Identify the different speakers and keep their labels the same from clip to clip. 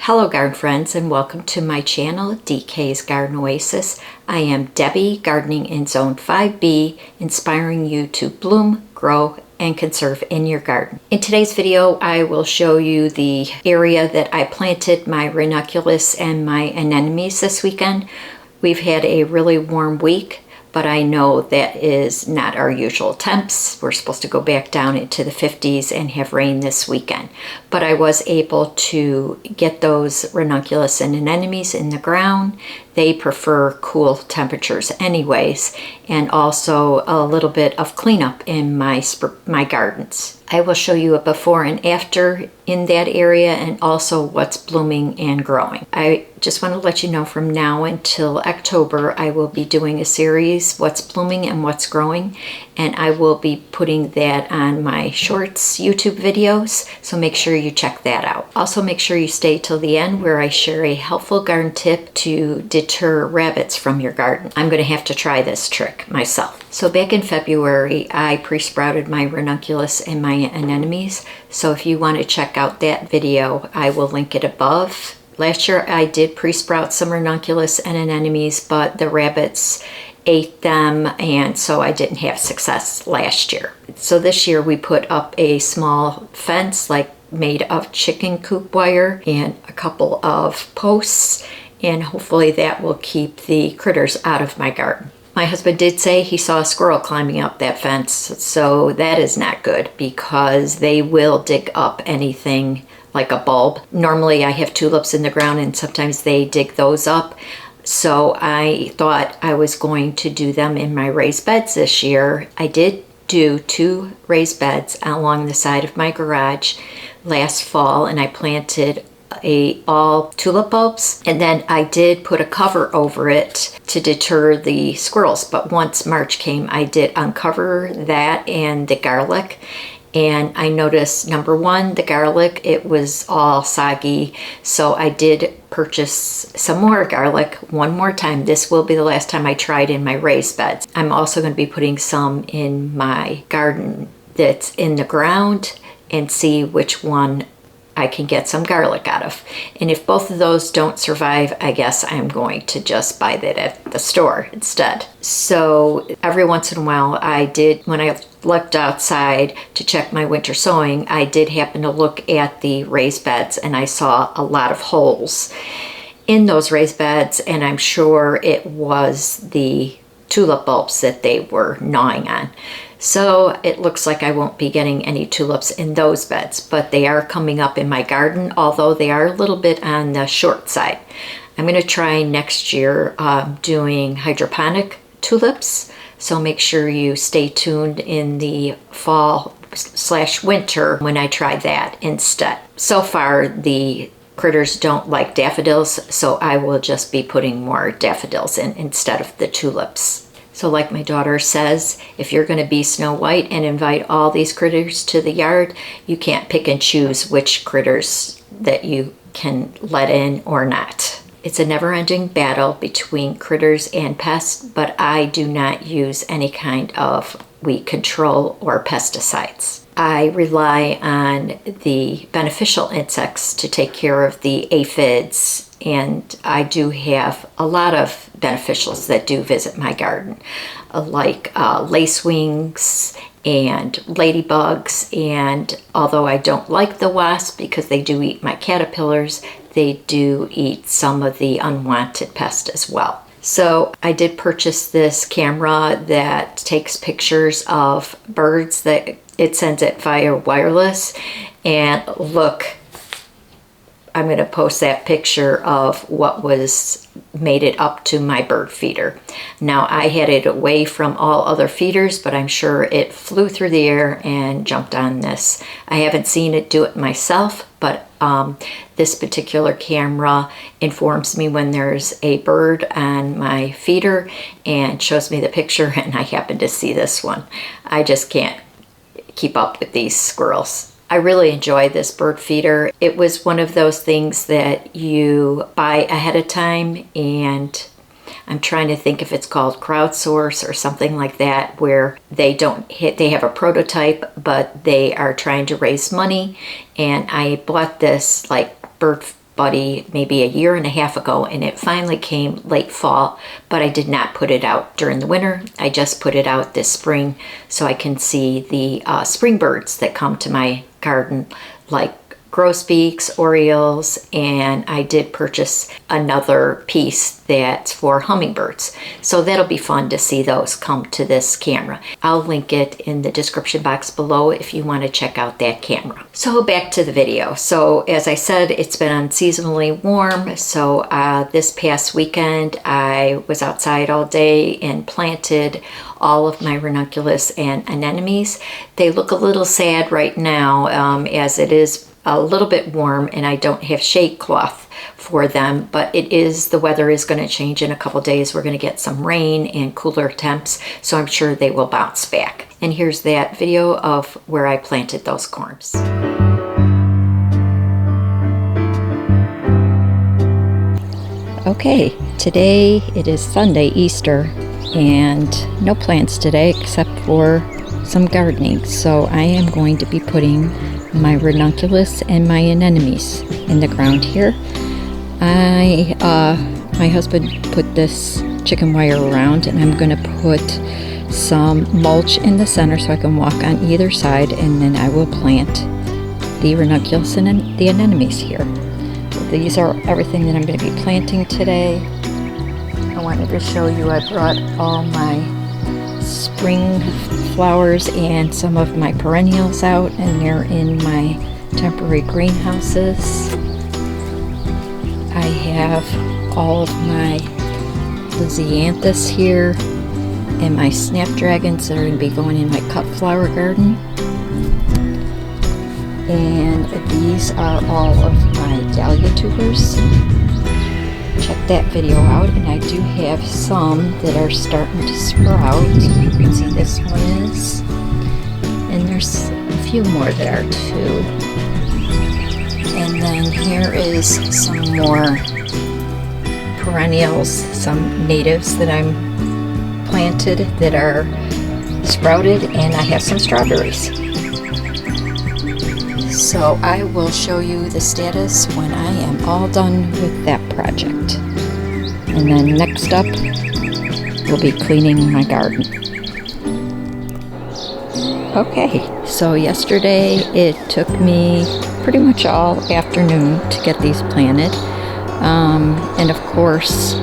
Speaker 1: Hello garden friends, and welcome to my channel, DK's Garden Oasis. I am Debbie, gardening in Zone 5B, inspiring you to bloom, grow, and conserve in your garden. In today's video, I will show you the area that I planted my ranunculus and my anemones this weekend. We've had a really warm week, but I know that is not our usual temps. We're supposed to go back down into the 50s and have rain this weekend. But I was able to get those ranunculus and anemones in the ground. They prefer cool temperatures anyways, and also a little bit of cleanup in my gardens. I will show you a before and after in that area, and also what's blooming and growing. I just want to let you know from now until October I will be doing a series, what's blooming and what's growing, and I will be putting that on my shorts YouTube videos, so make sure you check that out. Also make sure you stay till the end where I share a helpful garden tip to deter rabbits from your garden. I'm going to have to try this trick myself. So back in February I pre-sprouted my ranunculus and my anemones, so if you want to check out that video I will link it above. Last year I did pre-sprout some ranunculus and anemones, but the rabbits ate them, and so I didn't have success last year. So this year we put up a small fence made of chicken coop wire and a couple of posts, and hopefully that will keep the critters out of my garden. My husband did say he saw a squirrel climbing up that fence, so that is not good because they will dig up anything like a bulb. Normally I have tulips in the ground and sometimes they dig those up. So I thought I was going to do them in my raised beds this year. I did do 2 raised beds along the side of my garage last fall, and I planted all tulip bulbs, and then I did put a cover over it to deter the squirrels. But once March came I did uncover that and the garlic, and I noticed, number one, the garlic, it was all soggy, so I did purchase some more garlic one more time. This will be the last time I try it in my raised beds. I'm also going to be putting some in my garden that's in the ground and see which one I can get some garlic out of. And if both of those don't survive, I guess I'm going to just buy that at the store instead. So every once in a while I did, when I looked outside to check my winter sowing, I did happen to look at the raised beds and I saw a lot of holes in those raised beds, and I'm sure it was the tulip bulbs that they were gnawing on. So it looks like I won't be getting any tulips in those beds, but they are coming up in my garden, although they are a little bit on the short side. I'm going to try next year doing hydroponic tulips, so make sure you stay tuned in the fall/winter when I try that instead. So far the critters don't like daffodils, so I will just be putting more daffodils in instead of the tulips. So like my daughter says, if you're going to be Snow White and invite all these critters to the yard, you can't pick and choose which critters that you can let in or not. It's a never-ending battle between critters and pests, but I do not use any kind of weed control or pesticides. I rely on the beneficial insects to take care of the aphids, and I do have a lot of beneficials that do visit my garden, like lacewings and ladybugs, and although I don't like the wasps because they do eat my caterpillars, they do eat some of the unwanted pests as well. So I did purchase this camera that takes pictures of birds, that it sends it via wireless, and look, I'm going to post that picture of what made it up to my bird feeder. Now I had it away from all other feeders, but I'm sure it flew through the air and jumped on this. I haven't seen it do it myself, but this particular camera informs me when there's a bird on my feeder and shows me the picture, and I happen to see this one. I just can't keep up with these squirrels. I really enjoy this bird feeder. It was one of those things that you buy ahead of time, and I'm trying to think if it's called crowdsource or something like that, where they have a prototype, but they are trying to raise money. And I bought this like bird buddy maybe a year and a half ago, and it finally came late fall, but I did not put it out during the winter. I just put it out this spring so I can see the spring birds that come to my garden, like grosbeaks, orioles, and I did purchase another piece that's for hummingbirds. So that'll be fun to see those come to this camera. I'll link it in the description box below if you want to check out that camera. So back to the video. So as I said, it's been unseasonably warm. So this past weekend I was outside all day and planted all of my Ranunculus and Anemones. They look a little sad right now as it is a little bit warm and I don't have shade cloth for them, but the weather is going to change in a couple days. We're going to get some rain and cooler temps, so I'm sure they will bounce back. And here's that video of where I planted those corms. Okay, today it is Sunday, Easter, and no plants today except for some gardening. So I am going to be putting my Ranunculus and my Anemones in the ground here. My husband put this chicken wire around, and I'm going to put some mulch in the center so I can walk on either side, and then I will plant the Ranunculus and the Anemones here. So these are everything that I'm going to be planting today. I wanted to show you I brought all my spring flowers and some of my perennials out, and they're in my temporary greenhouses. I have all of my Lysianthus here and my snapdragons that are going to be going in my cut flower garden. And these are all of my dahlia tubers. Check that video out, and I do have some that are starting to sprout. You can see this one is, and there's a few more that are too. And then here is some more perennials, some natives that I'm planted that are sprouted, and I have some strawberries. So I will show you the status when I am all done with that project. And then next up, we'll be cleaning my garden. Okay, so yesterday it took me pretty much all afternoon to get these planted. And of course,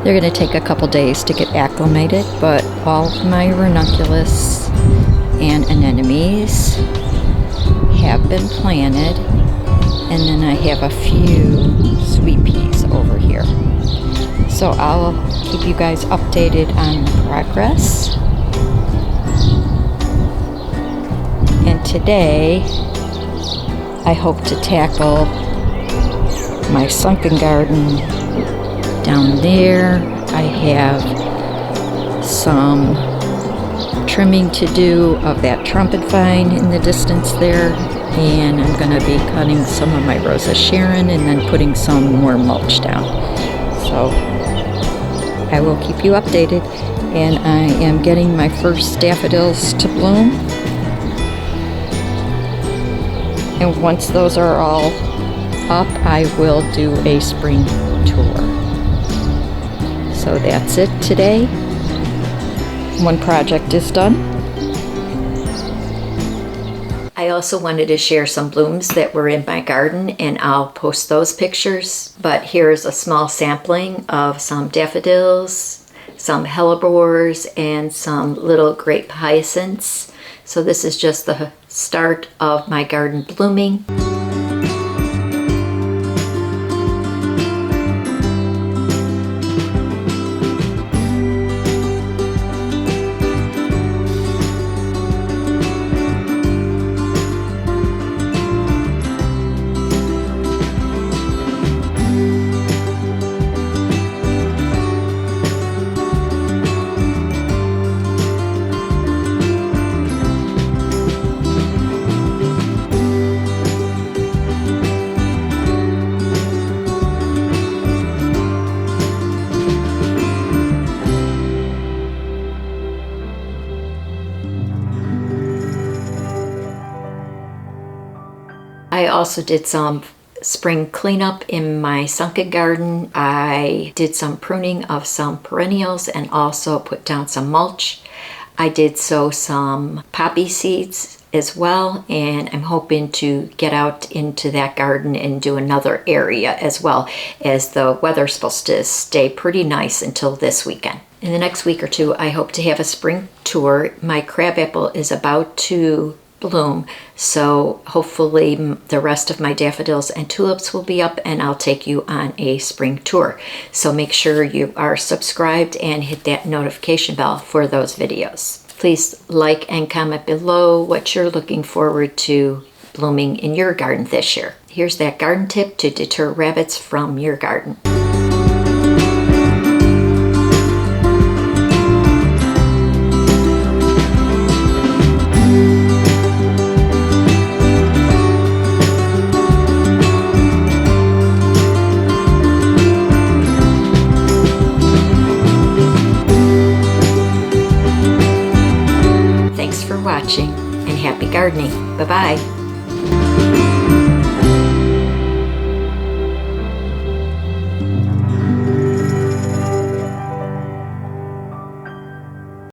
Speaker 1: they're going to take a couple days to get acclimated, but all of my Ranunculus and Anemones have been planted, and then I have a few sweet peas over here. So I'll keep you guys updated on progress. And today I hope to tackle my sunken garden down there. I have some trimming to do of that trumpet vine in the distance there, and I'm going to be cutting some of my Rosa Sharon and then putting some more mulch down. So I will keep you updated, and I am getting my first daffodils to bloom, and once those are all up, I will do a spring tour. So that's it today. One project is done. I also wanted to share some blooms that were in my garden, and I'll post those pictures. But here's a small sampling of some daffodils, some hellebores, and some little grape hyacinths. So this is just the start of my garden blooming. I also did some spring cleanup in my sunken garden. I did some pruning of some perennials and also put down some mulch. I did sow some poppy seeds as well, and I'm hoping to get out into that garden and do another area as well, as the weather's supposed to stay pretty nice until this weekend. In the next week or two, I hope to have a spring tour. My crabapple is about to bloom, so hopefully the rest of my daffodils and tulips will be up and I'll take you on a spring tour. So make sure you are subscribed and hit that notification bell for those videos. Please like and comment below what you're looking forward to blooming in your garden this year. Here's that garden tip to deter rabbits from your garden. Thanks for watching and happy gardening. Bye-bye.